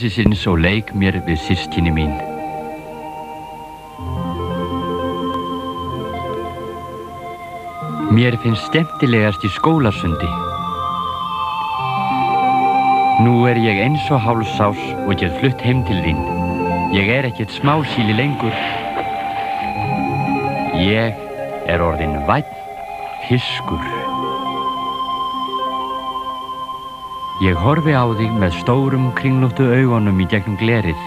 Sinns og leik mér við systkini mín. Mér finnst skemmtilegast í skólasundi. Nú ég eins og hálfsás og get flutt heim til þín. Ég ekkert smásíli lengur. Ég orðinn vænn fiskur. Ég horfi á þig með stórum kringlóttu augunum í gegnum glerið.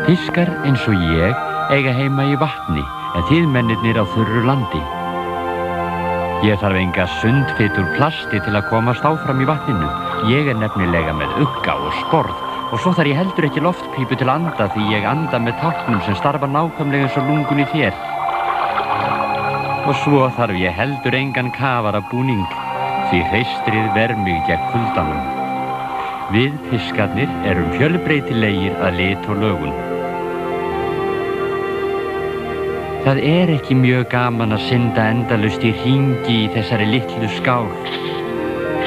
Fiskar eins og ég eiga heima í vatni en þið mennirnir á þurru landi. Ég þarf enga sundfit úr plasti til að komast áfram í vatninu. Ég nefnilega með ugga og sporð og svo þarf ég heldur ekki loftpípu til að anda því ég anda með tálknum sem starfa nákvæmlega eins og lungun í þér. Og svo þarf ég heldur engan kafarabúning því hreistrið ver mig gegn kuldanum. Við fiskarnir erum fjölbreytilegir að lit og lögun. Það ekki mjög gaman að synda endalaust í hringi í þessari litlu skál.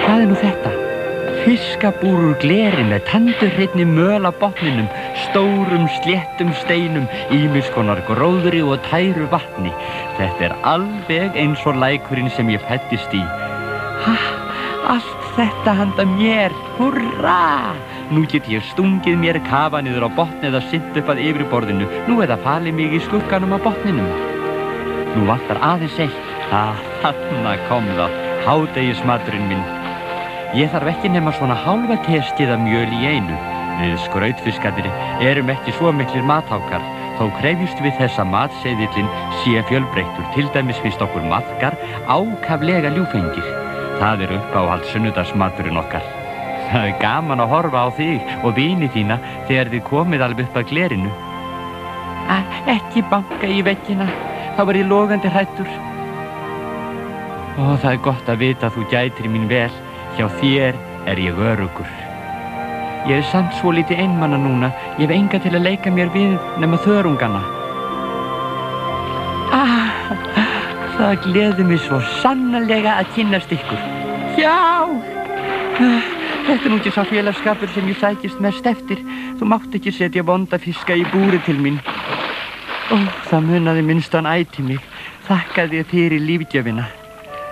Hvað nú þetta? Fiskabúr úr gleri með tandurhreinni möl á botninum, stórum sléttum steinum, ýmiss konar gróðri og tæru vatni. Þetta alveg eins og lækurinn sem ég fæddist í. Allt þetta handa mér, húrra! Nú get ég stungið mér, kafa niður á botn eða synt upp að yfirborðinu, nú eða falið mig í skugganum á botninum. Nú vantar aðeins eitt. Þarna kom það, hádegismaturinn minn. Ég þarf ekki nema svona hálfa teskið af mjöl í einu. Við skrautfiskarnir erum ekki svo miklir mathákar, þó krefjumst við þess að matseðillinn sé fjölbreyttur. Til dæmis finnst okkur maðkar ákaflega ljúfengir. Það uppáhalds sunnudagsmaturinn okkar. Það gaman að horfa á þig og vini þína þegar þið komið alveg upp að glerinu. Ekki banka í veggina, þá var ég logandi hræddur. Og það gott að vita að þú gætir mín vel. Hjá þér ég öruggur. Ég samt svo lítið einmana núna, ég hef enga til að leika mér við nema þörungana. Það gleður mig svo sannarlega að kynnast ykkur. Já! Þetta nú ekki sá félagsskapur sem ég sækist mest eftir. Þú mátt ekki setja vonda fiska í búri til mín. Það munaði minnstan æti mig. Þakka þér fyrir lífgjöfina.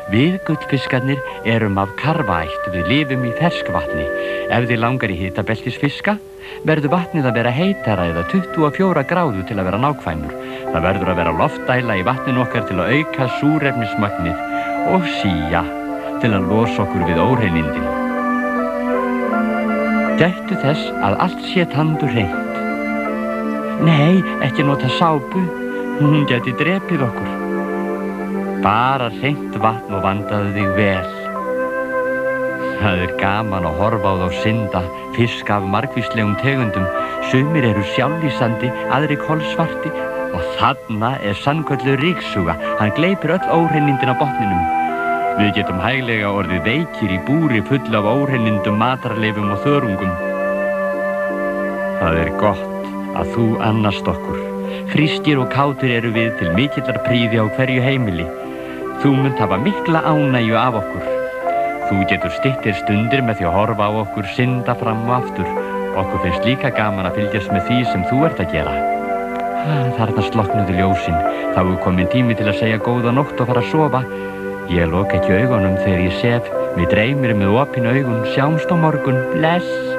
Við gullfiskarnir erum af karfaætt, við lifum í ferskvatni. Ef þið langar í hitabeltisfiska, verður vatnið að vera heitara eða 24 gráðu til að vera nákvæmur. Það verður að vera loftdæla í vatninu okkar til að auka súrefnismagnið og sía til að losa okkur við óhreinindin. Gættu þess að allt sé tandurhreint. Nei, ekki nota sápu, hún gæti drepið okkur. Bara hreint vatn og vandaðu þig vel. Það gaman að horfa á þá synda, fiska af margvíslegum tegundum. Sumir eru sjálflýsandi, aðrir kolsvarti og þarna sannkölluð ryksuga. Hann gleypir öll óhreinindin á botninum. Við getum hæglega orðið veikir í búri full af óhreinindum, matarleifum og þörungum. Það gott að þú annast okkur. Frískir og kátir eru við til mikillar prýði á hverju heimili. Þú munt hafa mikla ánægju af okkur. Þú getur styttir stundir með því að horfa á okkur synda fram og aftur. Okkur finnst líka gaman að fylgjast með því sem þú ert að gera. Þarna slokknuðu ljósin. Þá kominn tími til að segja góða nótt og fara að sofa. Ég loka ekki augunum þegar ég sef. Mig dreymir með opin augun. Sjáumst á morgun. Bless.